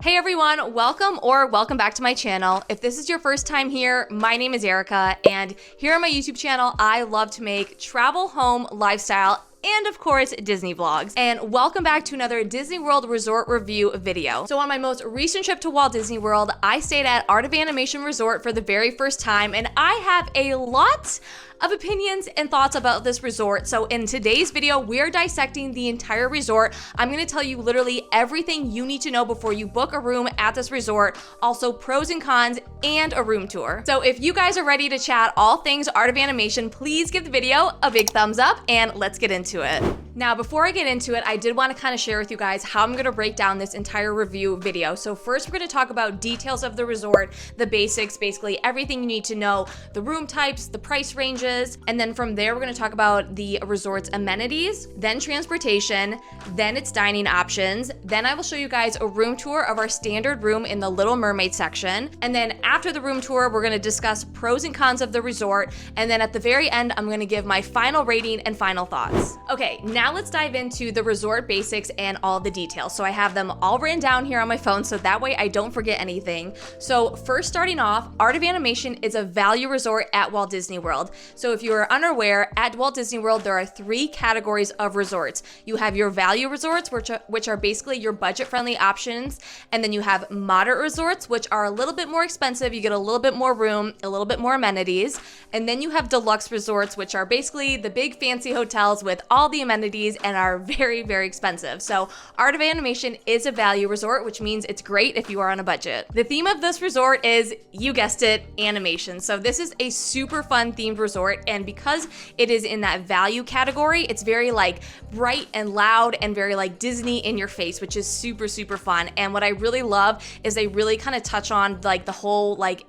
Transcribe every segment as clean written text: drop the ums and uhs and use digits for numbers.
Hey everyone, welcome back to my channel. If this is your first time here, my name is Erica, and here on my YouTube channel, I love to make travel, home, lifestyle, and of course, Disney vlogs. And welcome back to another Disney World Resort review video. So on my most recent trip to Walt Disney World, I stayed at Art of Animation Resort for the very first time, and I have a lot of opinions and thoughts about this resort. So in today's video, we're dissecting the entire resort. I'm gonna tell you literally everything you need to know before you book a room at this resort, also pros and cons, and a room tour. So if you guys are ready to chat all things Art of Animation, please give the video a big thumbs up and let's get into it. Now, before I get into it, I did want to kind of share with you guys how I'm going to break down this entire review video. So first, we're going to talk about details of the resort, the basics, basically everything you need to know, the room types, the price ranges, and then from there, we're going to talk about the resort's amenities, then transportation, then its dining options. Then I will show you guys a room tour of our standard room in the Little Mermaid section. And then after the room tour, we're going to discuss pros and cons of the resort. And then at the very end, I'm going to give my final rating and final thoughts. Okay, now let's dive into the resort basics and all the details. So I have them all written down here on my phone, so that way I don't forget anything. So first, starting off, Art of Animation is a value resort at Walt Disney World. So if you are unaware, at Walt Disney World, there are three categories of resorts. You have your value resorts, which are basically your budget-friendly options. And then you have moderate resorts, which are a little bit more expensive. You get a little bit more room, a little bit more amenities. And then you have deluxe resorts, which are basically the big fancy hotels with all the amenities and are very, very expensive. So Art of Animation is a value resort, which means it's great if you are on a budget. The theme of this resort is, you guessed it, animation. So this is a super fun themed resort, and because it is in that value category, it's very like bright and loud and very like Disney in your face, which is super, super fun. And what I really love is they really kind of touch on like the whole like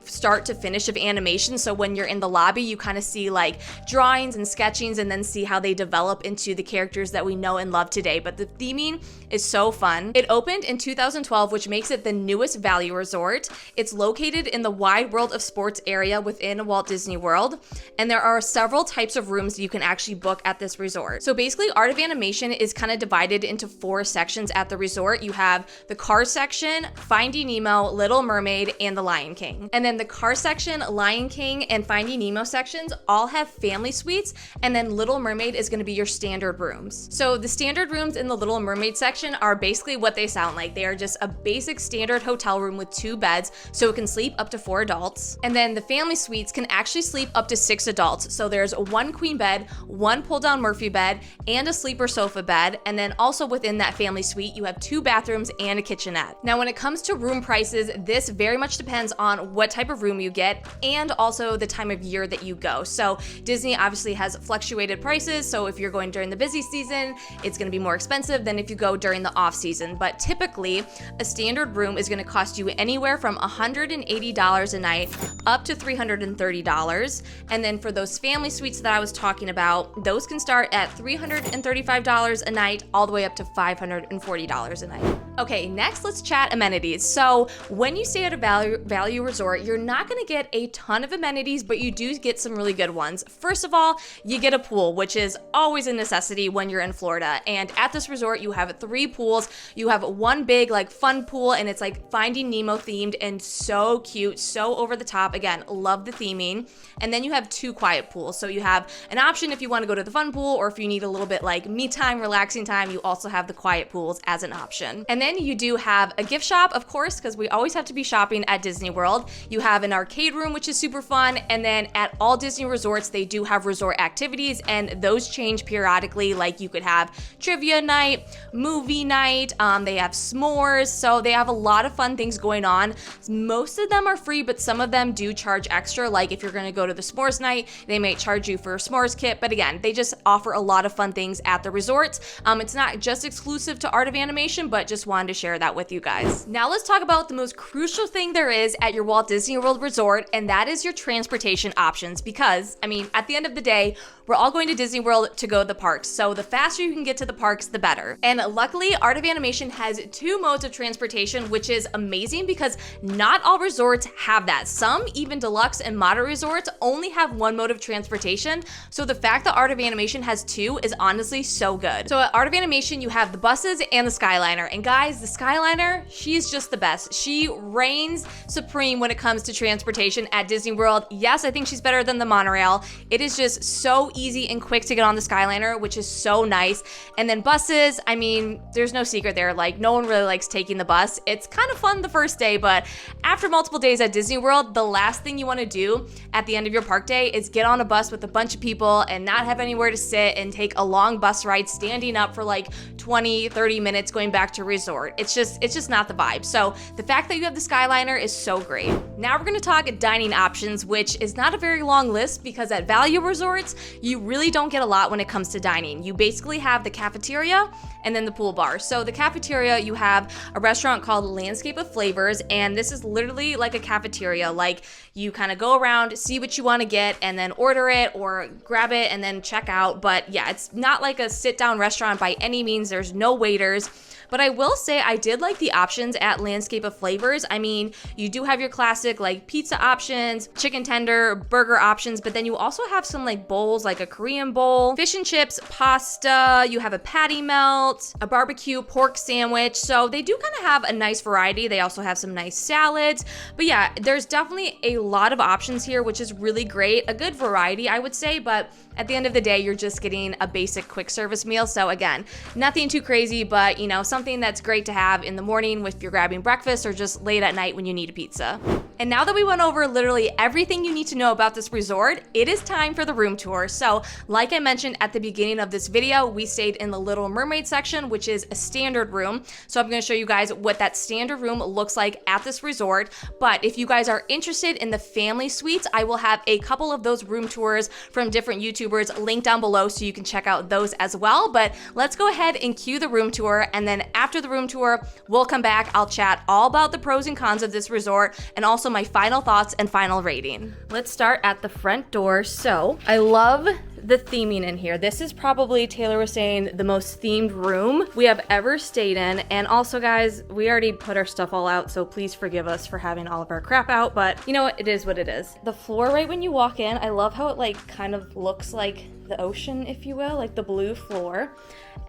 start to finish of animation. So when you're in the lobby, you kind of see like drawings and sketchings and then see how they develop into the characters that we know and love today. But the theming is so fun. It opened in 2012, which makes it the newest value resort. It's located in the Wide World of Sports area within Walt Disney World. And there are several types of rooms you can actually book at this resort. So basically, Art of Animation is kind of divided into four sections at the resort. You have the Cars section, Finding Nemo, Little Mermaid, and The Lion King. And then the Cars section, Lion King, and Finding Nemo sections all have family suites, and then Little Mermaid is going to be your standard rooms. So the standard rooms in the Little Mermaid section are basically what they sound like. They are just a basic standard hotel room with 2 beds, so it can sleep up to 4 adults. And then the family suites can actually sleep up to 6 adults. So there's 1 queen bed, 1 pull-down Murphy bed, and a sleeper sofa bed. And then also within that family suite, you have 2 bathrooms and a kitchenette. Now, when it comes to room prices, this very much depends on what type of room you get and also the time of year that you go. So Disney obviously has fluctuated prices. So if you're going during the busy season, it's going to be more expensive than if you go during the off season. But typically, a standard room is going to cost you anywhere from $180 a night up to $330. And then for those family suites that I was talking about, those can start at $335 a night all the way up to $540 a night. Okay, next let's chat amenities. So when you stay at a value resort, you're not going to get a ton of amenities, but you do get some really good ones. First of all, you get a pool, which is always a necessity when you're in Florida. And at this resort, you have 3 pools. You have one big like fun pool, and it's like Finding Nemo themed and so cute, so over the top. Again, love the theming. And then you have 2 quiet pools. So you have an option if you want to go to the fun pool, or if you need a little bit like me time, relaxing time, you also have the quiet pools as an option. And then you do have a gift shop, of course, because we always have to be shopping at Disney World. You have an arcade room, which is super fun. And then at all Disney resorts, they do have resort activities, and those change periodically. Like you could have trivia night, movie night, they have s'mores. So they have a lot of fun things going on. Most of them are free, but some of them do charge extra. Like if you're going to go to the s'mores night, they may charge you for a s'mores kit. But again, they just offer a lot of fun things at the resorts. It's not just exclusive to Art of Animation, but just wanted to share that with you guys. Now let's talk about the most crucial thing there is at your Walt Disney World resort, and that is your transportation options. Because, I mean, at the end of the day, we're all going to Disney World to go to the parks. So the faster you can get to the parks, the better. And luckily, Art of Animation has 2 modes of transportation, which is amazing because not all resorts have that. Some, even deluxe and moderate resorts, only have 1 mode of transportation. So the fact that Art of Animation has 2 is honestly so good. So at Art of Animation, you have the buses and the Skyliner. And guys, guys, the Skyliner, she's just the best. She reigns supreme when it comes to transportation at Disney World. Yes, I think she's better than the monorail. It is just so easy and quick to get on the Skyliner, which is so nice. And then buses, I mean, there's no secret there. Like, no one really likes taking the bus. It's kind of fun the first day, but after multiple days at Disney World, the last thing you want to do at the end of your park day is get on a bus with a bunch of people and not have anywhere to sit and take a long bus ride standing up for like 20, 30 minutes going back to resort. It's just not the vibe. So the fact that you have the Skyliner is so great. Now we're going to talk dining options, which is not a very long list because at value resorts, you really don't get a lot when it comes to dining. You basically have the cafeteria and then the pool bar. So the cafeteria, you have a restaurant called Landscape of Flavors, and this is literally like a cafeteria. Like, you kind of go around, see what you want to get, and then order it or grab it and then check out. But yeah, it's not like a sit-down restaurant by any means. There's no waiters. But I will say I did like the options at Landscape of Flavors. I mean, you do have your classic like pizza options, chicken tender, burger options, but then you also have some like bowls, like a Korean bowl, fish and chips, pasta, you have a patty melt, a barbecue pork sandwich. So they do kind of have a nice variety. They also have some nice salads. But yeah, there's definitely a lot of options here, which is really great. A good variety, I would say, but at the end of the day, you're just getting a basic quick service meal. So again, nothing too crazy, but you know, something that's great to have in the morning if you're grabbing breakfast or just late at night when you need a pizza. And now that we went over literally everything you need to know about this resort, it is time for the room tour. So like I mentioned at the beginning of this video, we stayed in the Little Mermaid section, which is a standard room. So I'm going to show you guys what that standard room looks like at this resort. But if you guys are interested in the family suites, I will have a couple of those room tours from different YouTubers linked down below so you can check out those as well. But let's go ahead and cue the room tour, and then after the room tour, we'll come back. I'll chat all about the pros and cons of this resort and also my final thoughts and final rating. Let's start at the front door. So I love the theming in here. This is probably, Taylor was saying, the most themed room we have ever stayed in. And also, guys, we already put our stuff all out, so please forgive us for having all of our crap out, but you know what? It is what it is. The floor right when you walk in, I love how it like kind of looks like the ocean, if you will, like the blue floor.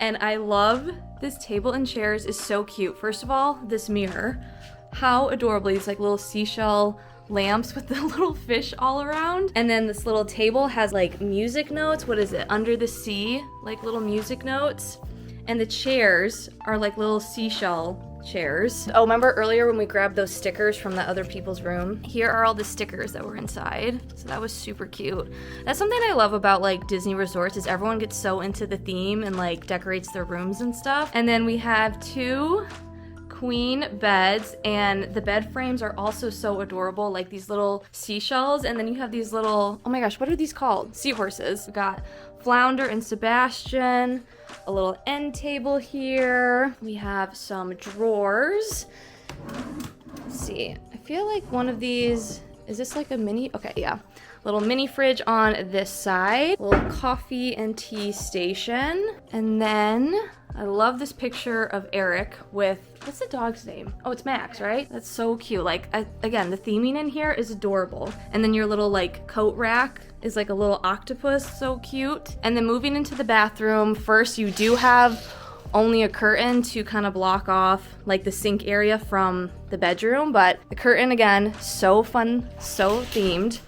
And I love this table and chairs is so cute. First of all, this mirror, how adorable. These like little seashell lamps with the little fish all around. And then this little table has like music notes. What is it? Under the sea, like little music notes. And the chairs are like little seashell chairs. Oh, remember earlier when we grabbed those stickers from the other people's room? Here are all the stickers that were inside. So that was super cute. That's something I love about like Disney resorts is everyone gets so into the theme and like decorates their rooms and stuff. And then we have two queen beds, and the bed frames are also so adorable, like these little seashells. And then you have these little, oh my gosh, what are these called? Seahorses. We got Flounder and Sebastian, a little end table here. We have some drawers. Let's see, I feel like one of these, is this like a mini? Okay, yeah. Little mini fridge on this side, little coffee and tea station. And then I love this picture of Eric with, what's the dog's name? Oh, it's Max, right? That's so cute. Like, again, the theming in here is adorable. And then your little like coat rack is like a little octopus, so cute. And then moving into the bathroom, first you do have only a curtain to kind of block off like the sink area from the bedroom, but the curtain again, so fun, so themed.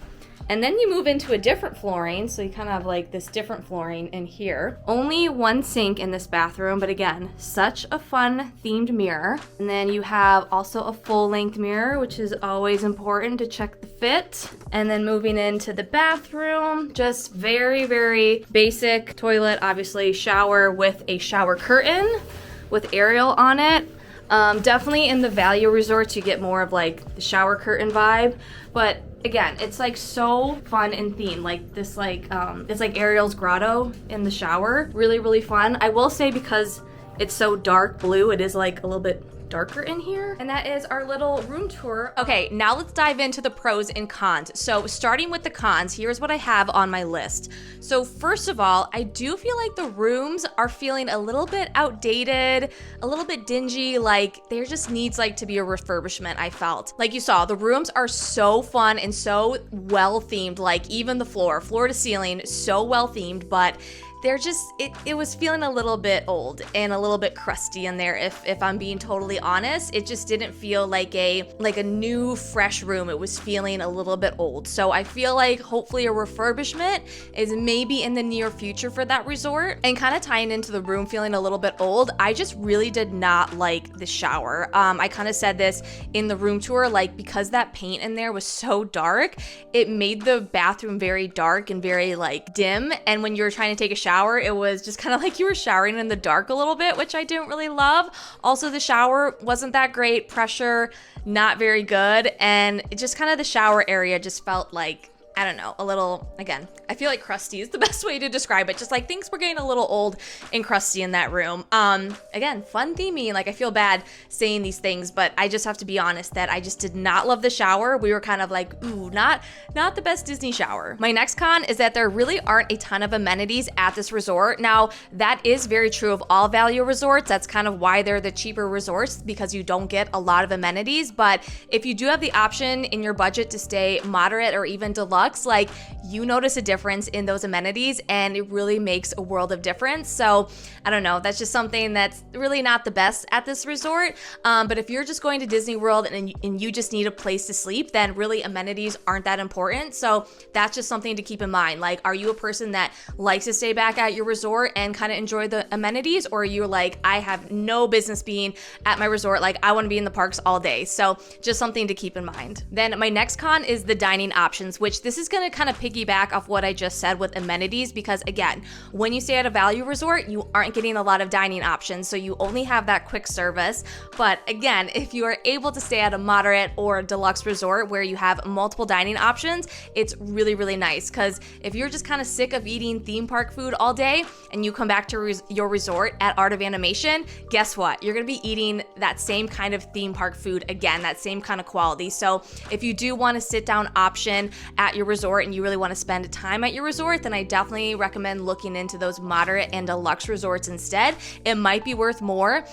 And then you move into a different flooring, so you kind of have like this different flooring in here. Only one sink in this bathroom, but again, such a fun themed mirror. And then you have also a full-length mirror, which is always important to check the fit. And then moving into the bathroom, just very, very basic toilet, obviously shower with a shower curtain with Ariel on it. Definitely in the value resorts, you get more of like the shower curtain vibe, but again, it's like so fun and themed. Like this, like it's like Ariel's grotto in the shower. Really, really fun. I will say because it's so dark blue, it is like a little bit darker in here. And that is our little room tour. Okay, now let's dive into the pros and cons. So starting with the cons, here's what I have on my list. So first of all, I do feel like the rooms are feeling a little bit outdated, a little bit dingy, like there just needs like to be a refurbishment, I felt. Like you saw, the rooms are so fun and so well themed, like even the floor to ceiling, so well themed, but it was feeling a little bit old and a little bit crusty in there, if I'm being totally honest. It just didn't feel like a new fresh room. It was feeling a little bit old. So I feel like hopefully a refurbishment is maybe in the near future for that resort. And kind of tying into the room feeling a little bit old, I just really did not like the shower. I kind of said this in the room tour, like because that paint in there was so dark, it made the bathroom very dark and very like dim. And when you were trying to take a shower, it was just kind of like you were showering in the dark a little bit, which I didn't really love. Also, the shower wasn't that great, pressure not very good, and it just kind of the shower area just felt like, I don't know, a little, again, I feel like crusty is the best way to describe it. Just like things were getting a little old and crusty in that room. Again, fun theming. Like I feel bad saying these things, but I just have to be honest that I just did not love the shower. We were kind of like, ooh, not the best Disney shower. My next con is that there really aren't a ton of amenities at this resort. Now, that is very true of all value resorts. That's kind of why they're the cheaper resorts, because you don't get a lot of amenities. But if you do have the option in your budget to stay moderate or even deluxe, like you notice a difference in those amenities and it really makes a world of difference. So I don't know, that's just something that's really not the best at this resort. But if you're just going to Disney World and you just need a place to sleep, then really amenities aren't that important. So that's just something to keep in mind. Like, are you a person that likes to stay back at your resort and kind of enjoy the amenities? Or are you like, I have no business being at my resort. Like I want to be in the parks all day. So just something to keep in mind. Then my next con is the dining options, which this is going to kind of piggyback off what I just said with amenities, because again, when you stay at a value resort, you aren't getting a lot of dining options, so you only have that quick service. But again, if you are able to stay at a moderate or deluxe resort where you have multiple dining options, it's really, really nice. Because if you're just kind of sick of eating theme park food all day and you come back to your resort at Art of Animation, guess what? You're going to be eating that same kind of theme park food again, that same kind of quality. So if you do want a sit down option at your resort and you really want to spend time at your resort, then I definitely recommend looking into those moderate and deluxe resorts instead. It might be worth more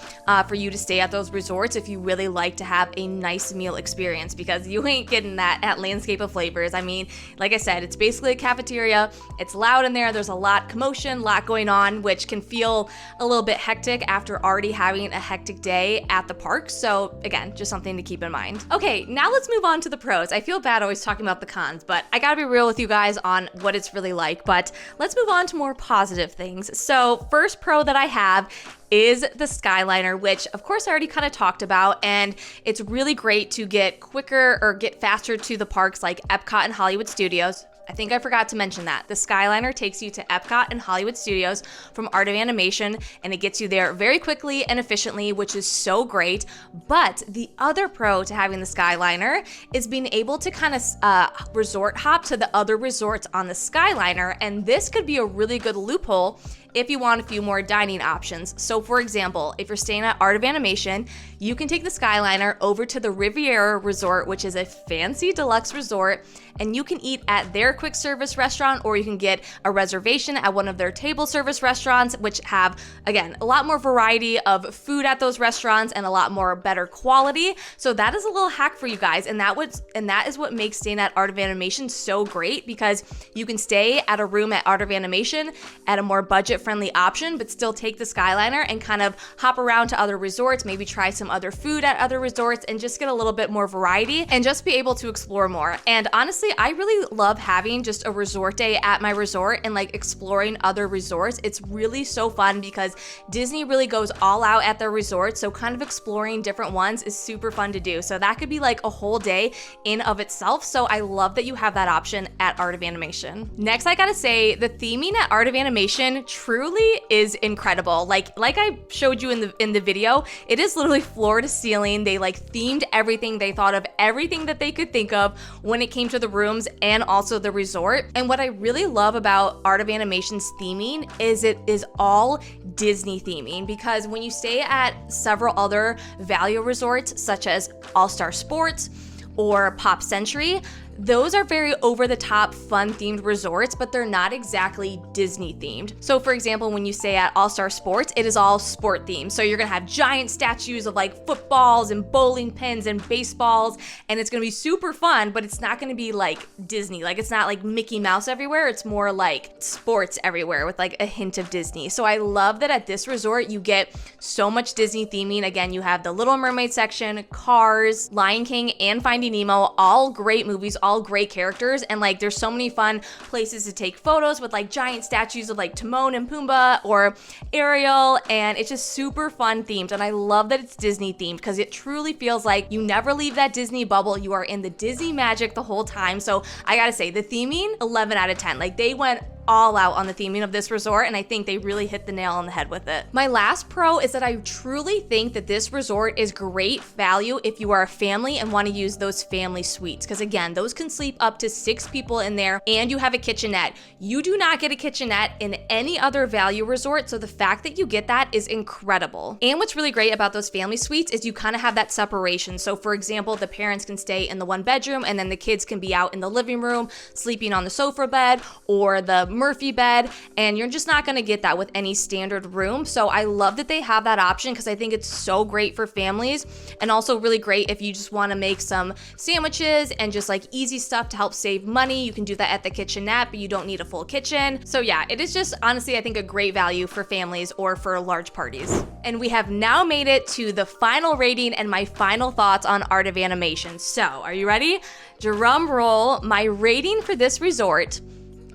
for you to stay at those resorts if you really like to have a nice meal experience, because you ain't getting that at Landscape of Flavors. I mean, like I said, it's basically a cafeteria. It's loud in there. There's a lot commotion, lot going on, which can feel a little bit hectic after already having a hectic day at the park. So again, just something to keep in mind. Okay, now let's move on to the pros. I feel bad always talking about the cons, but I gotta be real with you guys on what it's really like. But let's move on to more positive things. So first pro that I have is the Skyliner, which of course I already kind of talked about, and it's really great to get quicker or get faster to the parks like Epcot and Hollywood Studios. I think I forgot to mention that. The Skyliner takes you to Epcot and Hollywood Studios from Art of Animation, and it gets you there very quickly and efficiently, which is so great. But the other pro to having the Skyliner is being able to kind of resort hop to the other resorts on the Skyliner, and this could be a really good loophole if you want a few more dining options. So for example, if you're staying at Art of Animation, you can take the Skyliner over to the Riviera Resort, which is a fancy deluxe resort, and you can eat at their quick service restaurant, or you can get a reservation at one of their table service restaurants, which have, again, a lot more variety of food at those restaurants and a lot more better quality. So that is a little hack for you guys, and that is what makes staying at Art of Animation so great, because you can stay at a room at Art of Animation at a more budget-friendly option, but still take the Skyliner and kind of hop around to other resorts, maybe try some other food at other resorts, and just get a little bit more variety and just be able to explore more. And honestly, I really love having just a resort day at my resort and like exploring other resorts. It's really so fun because Disney really goes all out at their resorts, so kind of exploring different ones is super fun to do. So that could be like a whole day in of itself. So I love that you have that option at Art of Animation. Next, I gotta say, the theming at Art of Animation truly is incredible. Like I showed you in the video, it is literally floor to ceiling. They like themed everything. They thought of everything that they could think of when it came to the rooms and also the resort. And what I really love about Art of Animation's theming is it is all Disney theming, because when you stay at several other value resorts such as All Star Sports or Pop Century, those are very over-the-top, fun-themed resorts, but they're not exactly Disney-themed. So for example, when you stay at All-Star Sports, it is all sport-themed. So you're gonna have giant statues of like footballs and bowling pins and baseballs, and it's gonna be super fun, but it's not gonna be like Disney. Like it's not like Mickey Mouse everywhere, it's more like sports everywhere with like a hint of Disney. So I love that at this resort, you get so much Disney theming. Again, you have the Little Mermaid section, Cars, Lion King, and Finding Nemo, all great movies, all great characters, and like there's so many fun places to take photos with like giant statues of like Timon and Pumbaa or Ariel, and it's just super fun themed. And I love that it's Disney themed because it truly feels like you never leave that Disney bubble. You are in the Disney magic the whole time. So I gotta say, the theming, 11 out of 10. Like they went all out on the theming of this resort, and I think they really hit the nail on the head with it. My last pro is that I truly think that this resort is great value if you are a family and want to use those family suites, because again, those can sleep up to 6 people in there, and you have a kitchenette. You do not get a kitchenette in any other value resort, so the fact that you get that is incredible. And what's really great about those family suites is you kind of have that separation. So for example, the parents can stay in the 1 bedroom, and then the kids can be out in the living room sleeping on the sofa bed or the Murphy bed, and you're just not going to get that with any standard room. So I love that they have that option because I think it's so great for families, and also really great if you just want to make some sandwiches and just like easy stuff to help save money. You can do that at the kitchenette, but you don't need a full kitchen. So yeah, it is just honestly, I think, a great value for families or for large parties. And we have now made it to the final rating and my final thoughts on Art of Animation. So are you ready? Drum roll. My rating for this resort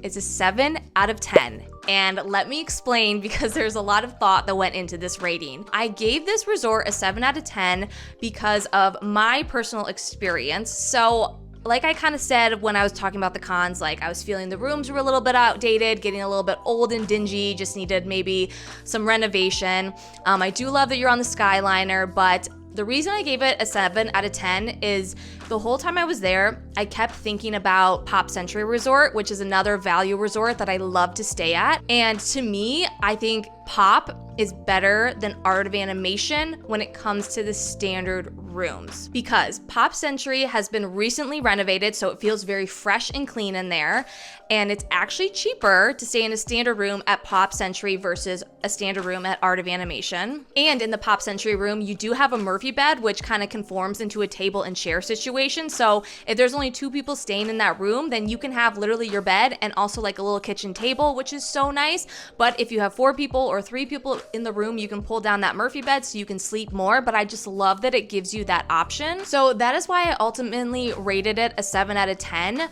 is a 7 out of 10. And let me explain, because there's a lot of thought that went into this rating. I gave this resort a 7 out of 10 because of my personal experience. So like I kind of said when I was talking about the cons, like I was feeling the rooms were a little bit outdated, getting a little bit old and dingy, just needed maybe some renovation. I do love that you're on the Skyliner, but the reason I gave it a 7 out of 10 is the whole time I was there, I kept thinking about Pop Century Resort, which is another value resort that I love to stay at. And to me, I think Pop is better than Art of Animation when it comes to the standard rooms, because Pop Century has been recently renovated, so it feels very fresh and clean in there. And it's actually cheaper to stay in a standard room at Pop Century versus a standard room at Art of Animation. And in the Pop Century room, you do have a Murphy bed, which kind of conforms into a table and chair situation. So if there's only 2 people staying in that room, then you can have literally your bed and also like a little kitchen table, which is so nice. But if you have 4 people or 3 people in the room, you can pull down that Murphy bed so you can sleep more. But I just love that it gives you that option. So that is why I ultimately rated it a 7 out of 10,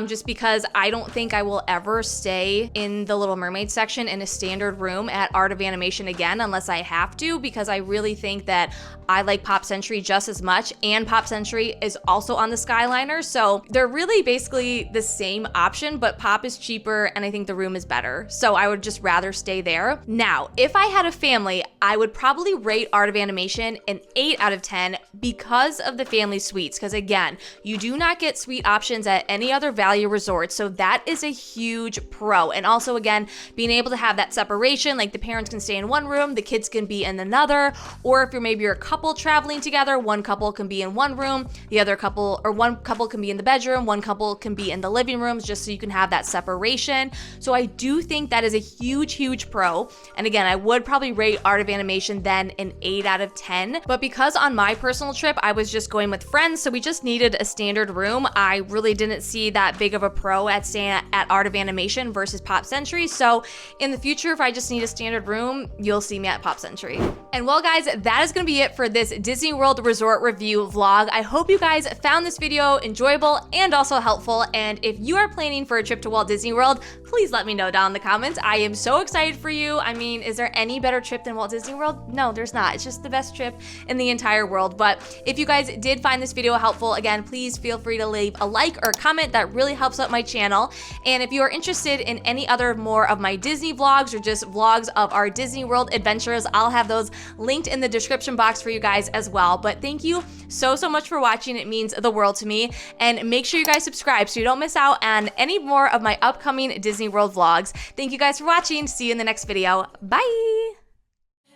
just because I don't think I will ever stay in the Little Mermaid section in a standard room at Art of Animation again unless I have to, because I really think that I like Pop Century just as much, and Pop Century is also on the Skyliner, so they're really basically the same option, but Pop is cheaper and I think the room is better, so I would just rather stay there. Now, if I had a family, I would probably rate Art of Animation an 8 out of 10 because of the family suites, because again, you do not get suite options at any other value resort, so that is a huge pro. And also again, being able to have that separation, like the parents can stay in one room, the kids can be in another, or if you're a couple traveling together, one couple can be in one room, the other couple, or one couple can be in the bedroom, one couple can be in the living rooms, just so you can have that separation. So I do think that is a huge pro. And again, I would probably rate Art of Animation then an 8 out of 10, but because on my personal trip, I was just going with friends, so we just needed a standard room, I really didn't see that big of a pro at staying at Art of Animation versus Pop Century. So in the future, if I just need a standard room, you'll see me at Pop Century. And well guys, that is gonna be it for this Disney World Resort review vlog. I hope you guys found this video enjoyable and also helpful. And if you are planning for a trip to Walt Disney World, please let me know down in the comments. I am so excited for you. I mean, is there any better trip than Walt Disney World? No, there's not. It's just the best trip in the entire world. But if you guys did find this video helpful, again, please feel free to leave a like or a comment. That really helps out my channel. And if you are interested in any other more of my Disney vlogs or just vlogs of our Disney World adventures, I'll have those linked in the description box for you guys as well. But thank you so much for watching. It means the world to me. And make sure you guys subscribe so you don't miss out on any more of my upcoming Disney World vlogs. Thank you guys for watching. See you in the next video. Bye.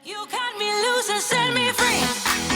You cut me loose and set me free.